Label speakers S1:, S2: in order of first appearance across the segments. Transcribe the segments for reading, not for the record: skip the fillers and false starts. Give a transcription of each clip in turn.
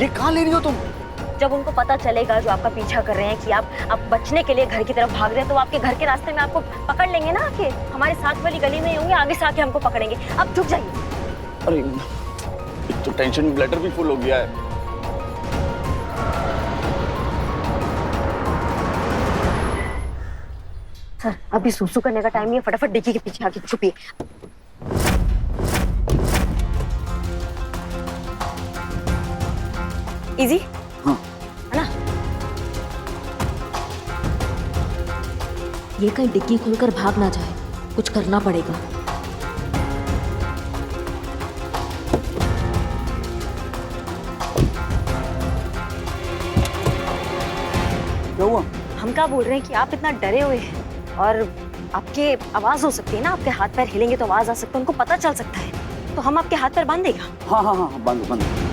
S1: ये कहाँ ले रही हो तुम?
S2: जब उनको पता चलेगा जो आपका पीछा कर रहे हैं कि आप बचने के लिए घर की तरफ भाग रहे हैं, तो आपके घर के रास्ते में आपको पकड़ लेंगे ना। आके हमारे साथ वाली गली में ही होंगे, आगे से आके हमको पकड़ेंगे। अब झुक जाइए।
S1: अरे एक तो टेंशन में ब्लैडर भी फुल हो गया है।
S2: सर अभी सूसू करने का टाइम नहीं है, फटाफट डिक्की के पीछे आके छुपिए। इजी
S1: हाँ।
S2: है ना? ये कहीं डिक्की खोलकर भाग ना जाए, कुछ करना पड़ेगा।
S1: क्या हुआ?
S2: हम क्या बोल रहे हैं कि आप इतना डरे हुए हैं और आपके आवाज हो सकती है ना, आपके हाथ पैर हिलेंगे तो आवाज आ सकता है, उनको पता चल सकता है। तो हम आपके हाथ पैर बांध देगा।
S1: हाँ हाँ हाँ, बांधो बांधो।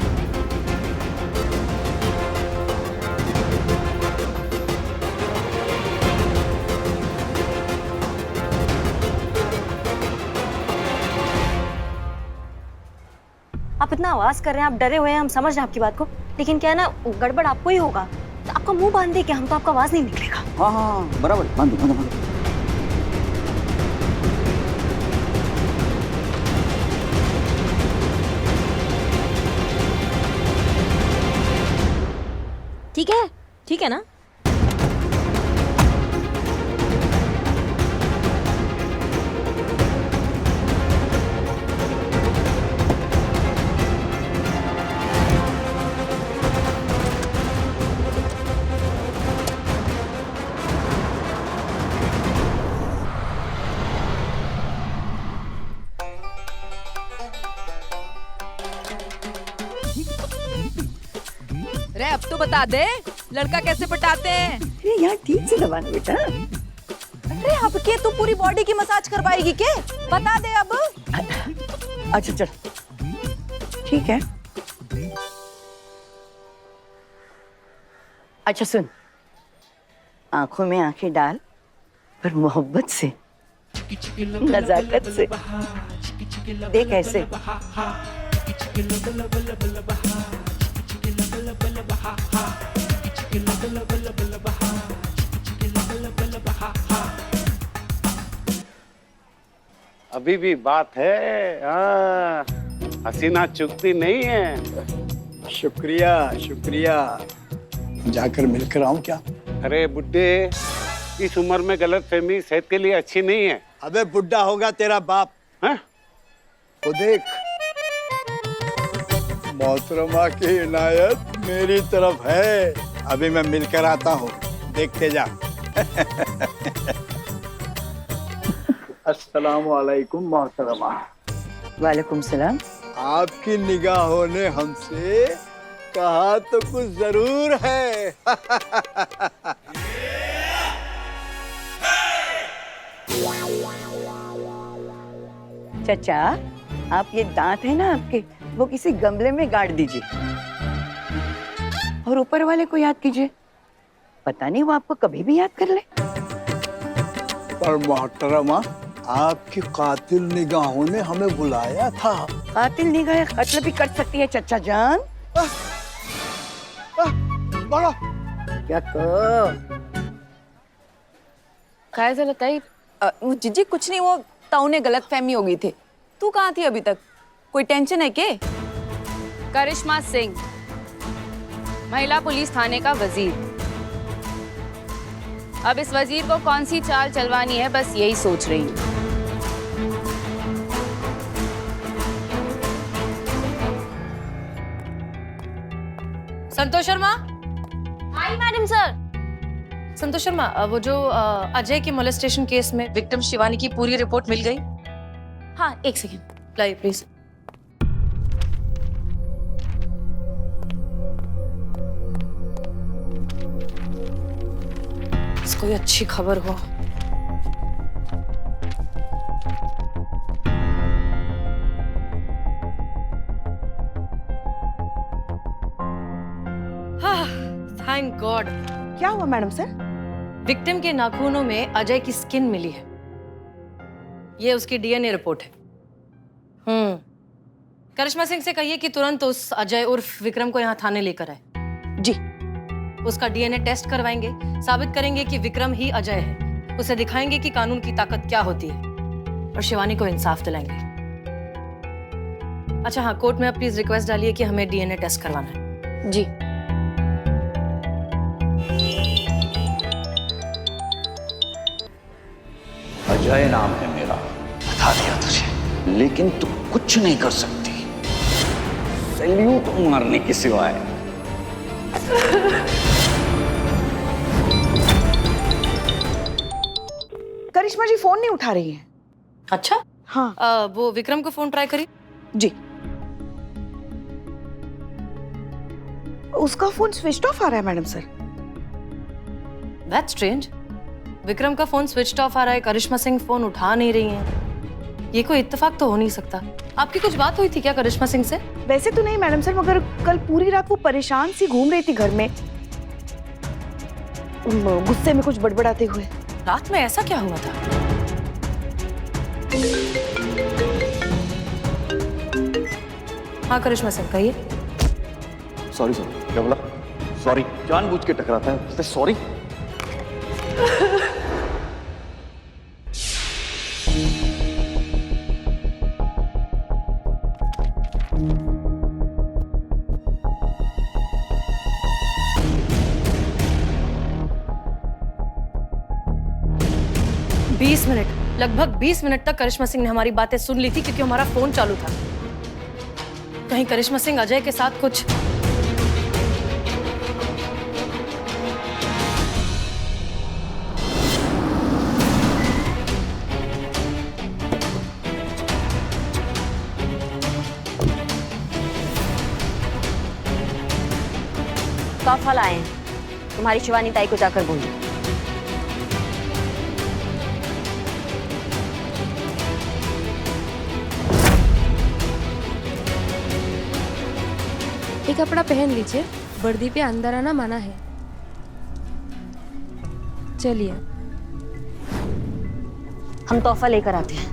S2: आप इतना आवाज कर रहे हैं, आप डरे हुए हैं, हम समझ रहे हैं आपकी बात को, लेकिन क्या है ना, गड़बड़ आपको ही होगा। तो आपका मुंह बांध दे, क्या हम तो आपका आवाज नहीं निकलेगा।
S1: हाँ हाँ हाँ, बराबर, बांधो बांधो बांधो।
S2: ठीक है ना?
S3: रे अब तो बता दे, लड़का कैसे पटाते हैं?
S4: अरे यार ठीक से दबाना बेटा।
S3: अरे अब के तू पूरी बॉडी की मसाज करवाएगी के? बता दे अब।
S4: अच्छा चल ठीक है। अच्छा सुन, आंखों में आंखें डाल, पर मोहब्बत से, नजाकत से देख ऐसे।
S5: अभी भी बात है। हाँ, हसीना चुकती नहीं है।
S6: शुक्रिया शुक्रिया। जाकर मिलकर आऊं क्या?
S5: अरे बुड्ढे, इस उम्र में गलतफहमी सेहत के लिए अच्छी नहीं है।
S6: अबे बुड्ढा होगा तेरा बाप।
S5: हाँ?
S6: वो देख, मोहतरमा की इनायत मेरी तरफ है। अभी मैं मिलकर आता हूँ, देखते जा। अस्सलामु अलैकुम मोहतरमा।
S4: वालेकुम सलाम।
S6: आपकी निगाहों ने हमसे कहा तो कुछ जरूर है।
S4: चाचा, आप ये दांत है ना आपके, वो किसी गमले में गाड़ दीजिए और ऊपर वाले को याद कीजिए। पता नहीं वो आपको कभी भी याद कर ले।
S6: पर मोहतरमा, आपकी कातिल निगाहों ने हमें बुलाया था।
S4: कातिल निगाहें कत्ल भी कर सकती है चचा जान।
S6: बड़ा
S4: क्या
S3: काय झालं ताई? जीजी कुछ नहीं, वो ताऊ ने गलत फहमी हो गई थी। तू कहाँ थी अभी तक? कोई टेंशन है के?
S7: करिश्मा सिंह, महिला पुलिस थाने का वजीर। अब इस वजीर को कौन सी चाल चलवानी है, बस यही सोच रही हूँ।
S8: Santosh Sharma.
S2: Hi madam sir.
S8: Santosh Sharma, वो जो अजय के मोलेस्टेशन केस में विक्टिम शिवानी की पूरी रिपोर्ट मिल गई?
S2: हाँ एक सेकेंड
S8: लाइए प्लीज। कोई अच्छी खबर हो। Thank God.
S4: क्या हुआ मैडम सर?
S8: विक्टिम के नाखूनों में अजय की स्किन मिली है। ये उसकी डीएनए रिपोर्ट है। करिश्मा सिंह से कहिए कि तुरंत उस अजय उर्फ विक्रम को यहाँ थाने लेकर आए।
S3: जी।
S8: उसका डीएनए टेस्ट करवाएंगे, साबित करेंगे कि विक्रम ही अजय है, उसे दिखाएंगे कि कानून की ताकत क्या होती है और शिवानी को इंसाफ दिलाएंगे। अच्छा हाँ, कोर्ट में आप प्लीज रिक्वेस्ट डालिए कि हमें डीएनए टेस्ट करवाना है।
S3: जी।
S1: अजय नाम है मेरा, बता दिया तुझे, लेकिन तू कुछ नहीं कर सकती सैल्यूट मारने के सिवाय।
S4: करिश्मा जी फोन नहीं उठा रही है।
S8: अच्छा
S4: हाँ।
S8: वो विक्रम को फोन ट्राई करिए।
S4: जी। उसका फोन स्विच ऑफ आ रहा है madam sir.
S8: That's strange. Vikram का फोन स्विच ऑफ आ रहा है, करिश्मा सिंह फोन उठा नहीं रही हैं। ये कोई इत्तेफाक तो हो नहीं सकता। आपकी कुछ बात हुई थी क्या करिश्मा सिंह से?
S4: वैसे तो नहीं मैडम सर, मगर कल पूरी रात वो परेशान सी घूम रही थी घर में, गुस्से में कुछ बड़बड़ाते हुए।
S8: रात में ऐसा क्या हुआ था? हाँ करिश्मा सिंह कहिए।
S1: सॉरी सर, क्या बोला? सॉरी, जानबूझ के टकराता है। सॉरी।
S8: लगभग 20 मिनट तक करिश्मा सिंह ने हमारी बातें सुन ली थी क्योंकि हमारा फोन चालू था। कहीं करिश्मा सिंह अजय के साथ कुछ
S2: काफल आए हैं, तुम्हारी शिवानी ताई को जाकर बोलो।
S9: ये कपड़ा पहन लीजिए, वर्दी पे अंदर आना मना है। चलिए
S2: हम तोहफा लेकर आते हैं।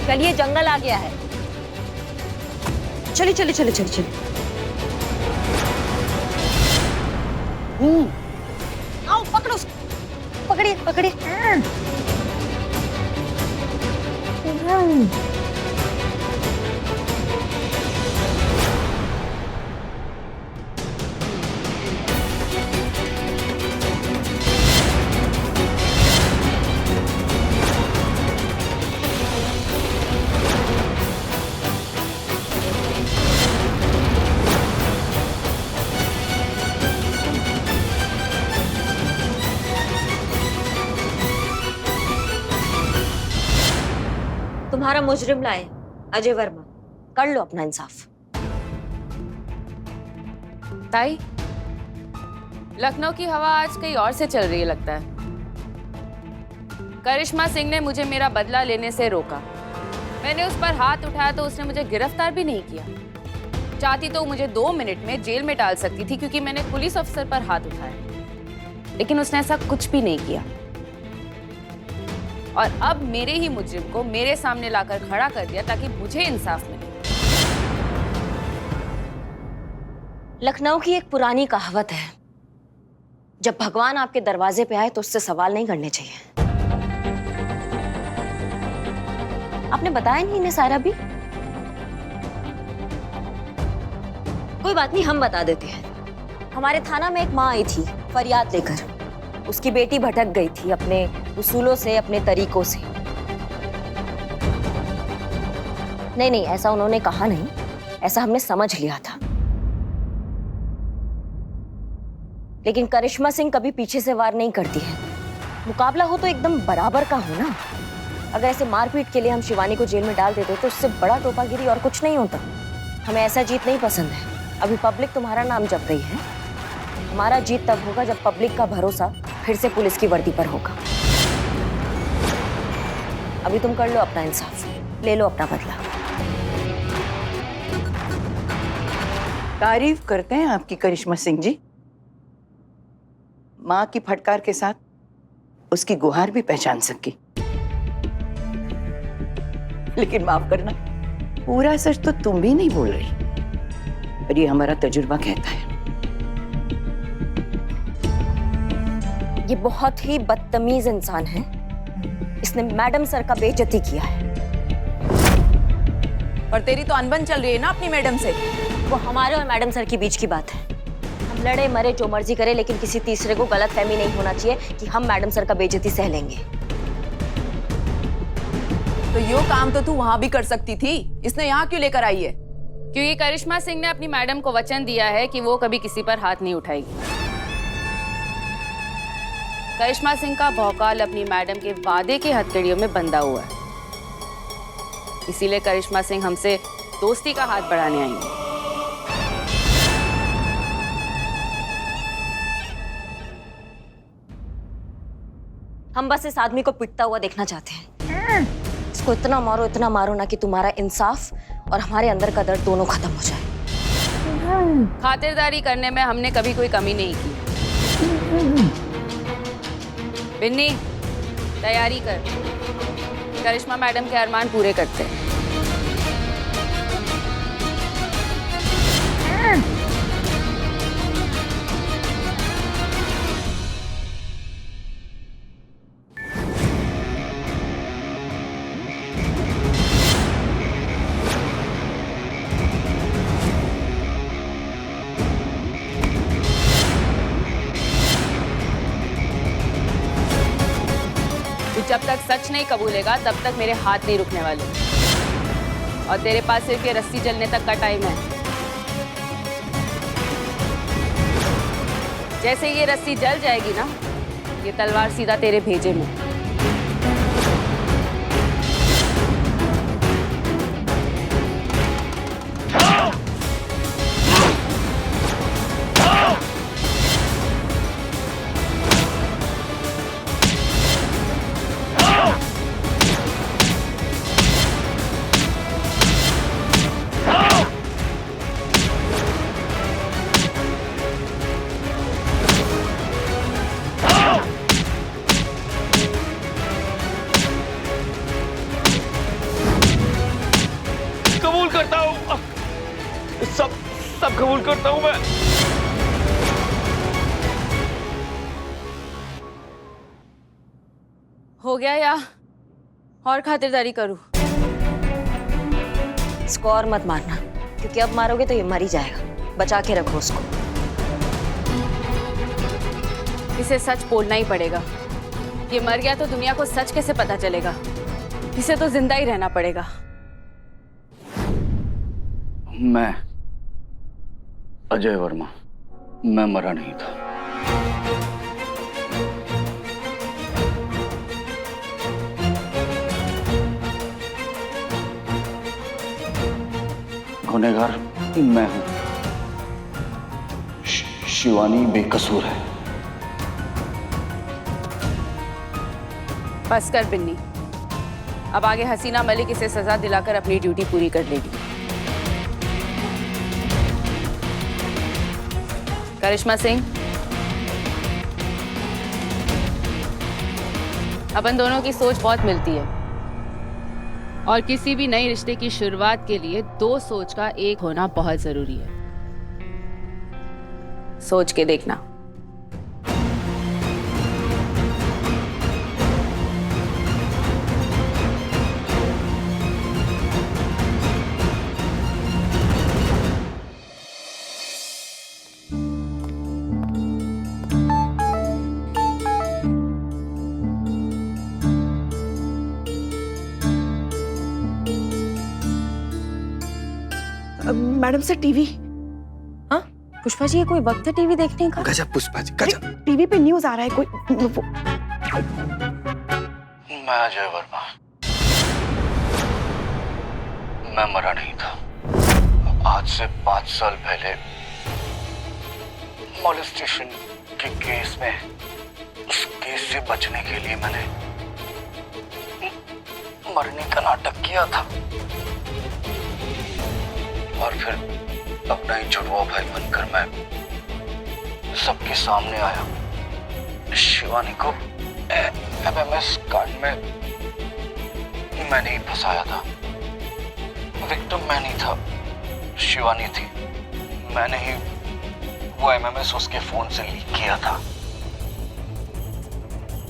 S2: चलिए, जंगल आ गया है। चलिए चलिए चलिए चलिए चलिए। आओ पकड़ो, पकड़िए पकड़िए। तुम्हारा मुजरिम लाए अजय वर्मा, कर लो अपना इंसाफ।
S7: ताई, लखनऊ की हवा आज कहीं और से चल रही है लगता है। करिश्मा सिंह ने मुझे मेरा बदला लेने से रोका। मैंने उस पर हाथ उठाया तो उसने मुझे गिरफ्तार भी नहीं किया। चाहती तो मुझे 2 मिनट में जेल में डाल सकती थी क्योंकि मैंने पुलिस अफसर पर हाथ उठाया, लेकिन उसने ऐसा कुछ भी नहीं किया। और अब मेरे ही मुजरिम को मेरे सामने लाकर खड़ा कर दिया ताकि मुझे इंसाफ मिले।
S2: लखनऊ की एक पुरानी कहावत है, जब भगवान आपके दरवाजे पे आए तो उससे सवाल नहीं करने चाहिए। आपने बताया नहीं इन्हें सारा भी? कोई बात नहीं, हम बता देते हैं। हमारे थाना में एक माँ आई थी फरियाद लेकर। उसकी बेटी भटक गई थी अपने उसूलों से, अपने तरीकों से। नहीं नहीं, ऐसा उन्होंने कहा नहीं, ऐसा हमने समझ लिया था। लेकिन करिश्मा सिंह कभी पीछे से वार नहीं करती है। मुकाबला हो तो एकदम बराबर का हो ना। अगर ऐसे मारपीट के लिए हम शिवानी को जेल में डाल देते तो उससे बड़ा टोपागिरी और कुछ नहीं होता। हमें ऐसा जीत नहीं पसंद है। अभी पब्लिक तुम्हारा नाम जप रही है। हमारा जीत तब होगा जब पब्लिक का भरोसा फिर से पुलिस की वर्दी पर होगा। अभी तुम कर लो अपना इंसाफ, ले लो अपना बदला।
S4: तारीफ करते हैं आपकी करिश्मा सिंह जी, माँ की फटकार के साथ उसकी गुहार भी पहचान सकी। लेकिन माफ करना, पूरा सच तो तुम भी नहीं बोल रही, पर ये हमारा तजुर्बा कहता है।
S2: ये बहुत ही बदतमीज इंसान है। इसने मैडम सर का बेइज्जती किया है।
S3: और तेरी तो अनबन चल रही है ना अपनी मैडम से।
S2: वो हमारे और मैडम सर के बीच की बात है। हम लड़े मरे जो मर्जी करे, लेकिन किसी तीसरे को गलतफहमी नहीं होना चाहिए कि हम मैडम सर का बेइज्जती सह लेंगे।
S3: तो यो काम तो तू वहां भी कर सकती थी, इसने यहाँ क्यों लेकर आई है?
S7: क्योंकि करिश्मा सिंह ने अपनी मैडम को वचन दिया है कि वो कभी किसी पर हाथ नहीं उठाएगी। करिश्मा सिंह का भौकाल अपनी मैडम के वादे की हथकड़ियों में बंधा हुआ है, इसीलिए करिश्मा सिंह हमसे दोस्ती का हाथ बढ़ाने आई है।
S2: हम बस इस आदमी को पिटता हुआ देखना चाहते हैं। इसको इतना मारो ना कि तुम्हारा इंसाफ और हमारे अंदर का दर्द दोनों खत्म हो जाए।
S7: खातिरदारी करने में हमने कभी कोई कमी नहीं की। बिन्नी, तैयारी कर, करिश्मा मैडम के अरमान पूरे करते हैं। जब तक सच नहीं कबूलेगा तब तक मेरे हाथ नहीं रुकने वाले, और तेरे पास सिर्फ ये रस्सी जलने तक का टाइम है। जैसे ये रस्सी जल जाएगी ना, ये तलवार सीधा तेरे भेजे में।
S1: करता हूँ, सब कबूल करता हूँ मैं।
S7: हो गया या और खातिरदारी करूं?
S2: इसको और मत मारना, क्योंकि अब मारोगे तो ये मर ही जाएगा। बचा के रखो उसको।
S7: इसे सच बोलना ही पड़ेगा। ये मर गया तो दुनिया को सच कैसे पता चलेगा? इसे तो जिंदा ही रहना पड़ेगा।
S1: मैं अजय वर्मा, मैं मरा नहीं था। गुनहगार मैं हूं। शिवानी बेकसूर है।
S7: बस कर बिन्नी, अब आगे हसीना मलिक इसे सजा दिलाकर अपनी ड्यूटी पूरी कर लेगी। करिश्मा सिंह, अपन दोनों की सोच बहुत मिलती है, और किसी भी नए रिश्ते की शुरुआत के लिए दो सोच का एक होना बहुत जरूरी है। सोच के देखना।
S3: मैडम से टीवी। हाँ पुष्पा जी, ये कोई वक्त है टीवी देखने का?
S10: गजब पुष्पा जी, गजब।
S3: टीवी पे न्यूज आ रहा है कोई।
S1: मैं अजय वर्मा, मैं मरा नहीं था। आज से 5 साल पहले मॉलेस्टेशन के केस में, उस केस से बचने के लिए मैंने मरने का नाटक किया था, और फिर अपना ही जुड़वा भाई बनकर मैं सबके सामने आया शिवानी को एमएमएस कार्ड में मैंने ही फंसाया था। विक्टिम मैं नहीं था, शिवानी थी। मैंने ही वो एमएमएस उसके फोन से लीक किया था।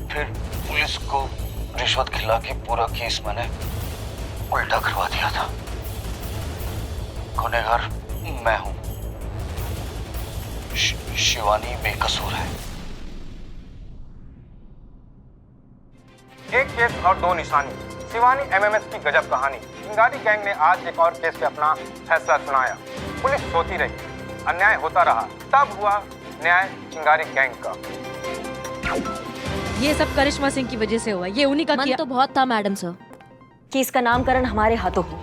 S1: फिर पुलिस को रिश्वत खिला के पूरा केस मैंने उल्टा करवा दिया था। गुनहगार मैं हूं, शिवानी बेकसूर है।
S10: एक केस और दो निशानी, शिवानी एमएमएस की गजब कहानी। चिंगारी गैंग ने आज एक और केस पे अपना फैसला सुनाया। पुलिस सोती रही, अन्याय होता रहा, तब हुआ न्याय चिंगारी गैंग का।
S9: ये सब करिश्मा सिंह की वजह से हुआ, ये उन्हीं का किया।
S2: तो बहुत था मैडम सर कि इसका नामकरण हमारे हाथों हो,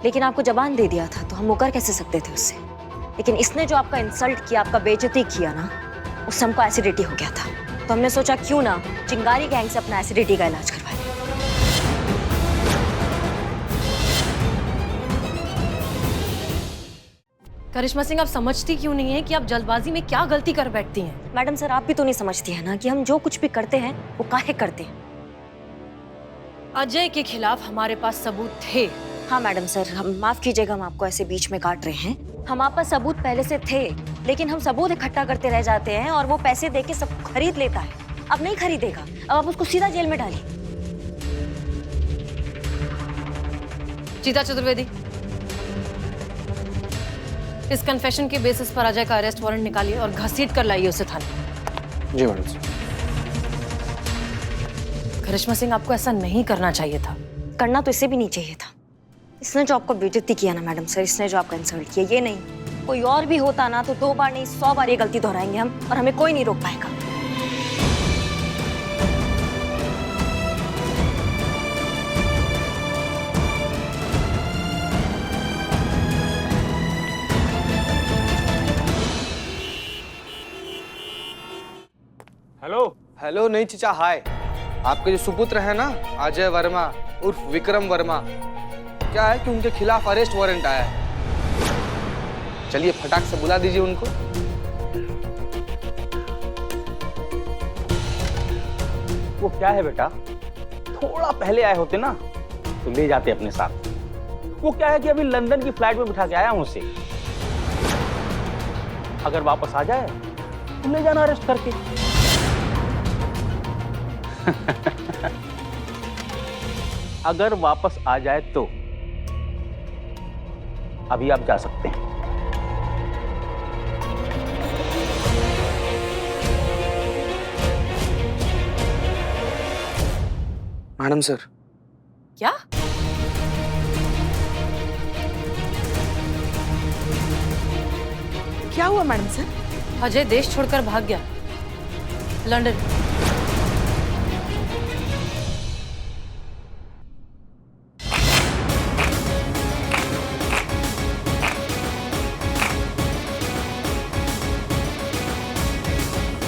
S2: लेकिन आपको जबान दे दिया था तो हम मुकर कैसे सकते थे उससे। लेकिन इसने जो आपका इंसल्ट किया, आपका बेइज्जती किया ना, उससे हमको एसिडिटी हो गया था। तो हमने सोचा क्यों ना चिंगारी गैंग से अपना एसिडिटी का इलाज करवाएं।
S8: करिश्मा सिंह, आप समझती क्यों नहीं है कि आप जल्दबाजी में क्या गलती कर बैठती हैं?
S2: मैडम सर, आप भी तो नहीं समझती है ना कि हम जो कुछ भी करते हैं वो काहे करते हैं।
S8: अजय के खिलाफ हमारे पास सबूत थे।
S2: हाँ मैडम सर, हम माफ कीजिएगा, हम आपको ऐसे बीच में काट रहे हैं। हमारे पास सबूत पहले से थे, लेकिन हम सबूत इकट्ठा करते रह जाते हैं और वो पैसे देके सब खरीद लेता है। अब नहीं खरीदेगा, अब आप उसको सीधा जेल में डालिए।
S8: चीता चतुर्वेदी, इस कन्फेशन के बेसिस पर अजय का अरेस्ट वारंट निकालिए और घसीट कर लाइए उसे थाने।
S10: जी मैडम।
S8: करिश्मा सिंह, आपको ऐसा नहीं करना चाहिए था।
S2: करना तो इसे भी नहीं चाहिए था। इसने जो आपको बेइज्जती किया ना मैडम सर, इसने जो आपका इंसल्ट किया, ये नहीं, कोई और भी होता ना तो 2 बार नहीं 100 बार ये गलती दोहराएंगे हम, और हमें कोई नहीं रोक पाएगा।
S10: हेलो हेलो, नहीं चचा, हाय। आपके जो सुपुत्र है ना अजय वर्मा उर्फ विक्रम वर्मा, क्या है कि उनके खिलाफ अरेस्ट वारंट आया है। चलिए फटाक से बुला दीजिए उनको।
S11: वो क्या है बेटा, थोड़ा पहले आए होते ना तो ले जाते अपने साथ। वो क्या है कि अभी लंदन की फ्लाइट में बिठा के आया हूं उसे। अगर वापस आ जाए तो ले जाना अरेस्ट करके। अगर वापस आ जाए तो अभी आप जा सकते हैं।
S10: Madam sir.
S8: क्या?
S3: क्या हुआ मैडम सर?
S8: अजय देश छोड़कर भाग गया लंदन।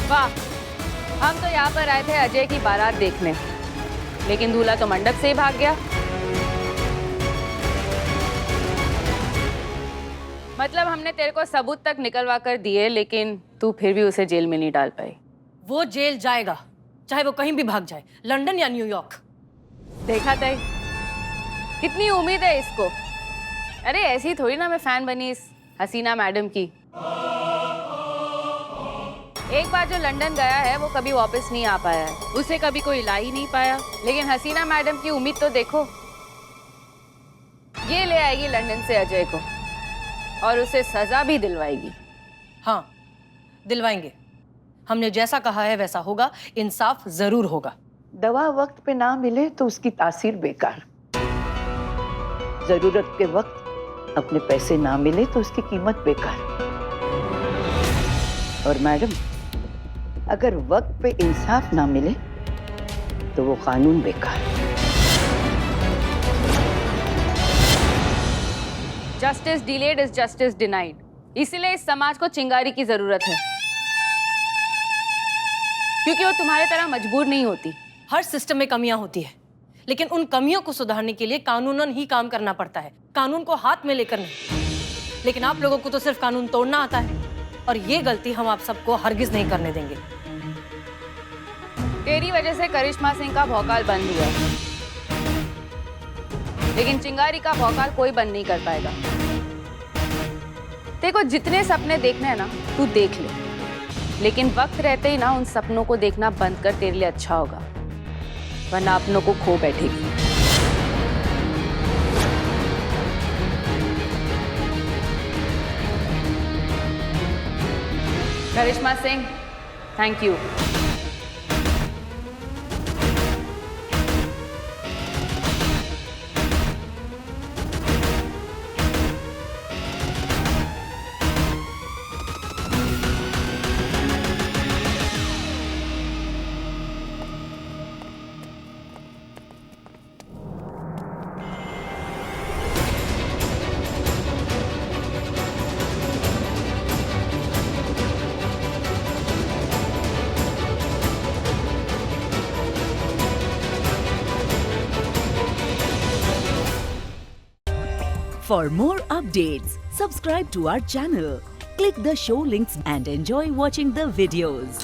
S7: वाह, हम तो यहाँ पर आए थे अजय की बारात देखने, लेकिन दूल्हा तो मंडप से ही भाग गया। मतलब हमने तेरे को सबूत तक निकलवा कर दिए, लेकिन तू फिर भी उसे जेल में नहीं डाल पाई।
S8: वो जेल जाएगा, चाहे वो कहीं भी भाग जाए, लंदन या न्यूयॉर्क।
S7: देखा तय, कितनी उम्मीद है इसको। अरे ऐसी थोड़ी ना मैं फैन बनी इस हसीना मैडम की। एक बार जो लंदन गया है वो कभी वापस नहीं आ पाया है, उसे कभी कोई ला ही नहीं पाया। लेकिन हसीना मैडम की उम्मीद तो देखो, ये ले आएगी लंदन से अजय को और उसे सजा भी दिलवाएगी।
S8: हाँ, दिलवाएंगे। हमने जैसा कहा है वैसा होगा, इंसाफ जरूर होगा।
S4: दवा वक्त पे ना मिले तो उसकी तासीर बेकार। जरूरत के वक्त अपने पैसे ना मिले तो उसकी कीमत बेकार। और मैडम, अगर वक्त पे इंसाफ ना मिले तो वो कानून बेकार।
S7: Justice delayed is justice denied. इसीलिए इस समाज को चिंगारी की जरूरत है, क्योंकि वो तुम्हारे तरह मजबूर नहीं होती।
S8: हर सिस्टम में कमियां होती है, लेकिन उन कमियों को सुधारने के लिए कानूनन ही काम करना पड़ता है, कानून को हाथ में लेकर नहीं। लेकिन आप लोगों को तो सिर्फ कानून तोड़ना आता है, और ये गलती हम आप सबको हरगिज नहीं करने देंगे।
S7: तेरी वजह से करिश्मा सिंह का भौकाल बंद हुआ है, लेकिन चिंगारी का भौकाल कोई बंद नहीं कर पाएगा। तेरे को जितने सपने देखने हैं ना, तू देख ले, लेकिन वक्त रहते ही ना उन सपनों को देखना बंद कर, तेरे लिए अच्छा होगा, वरना अपनों को खो बैठेगी। Karishma Singh, thank you.
S12: For more updates, subscribe to our channel, click the show links and enjoy watching the videos.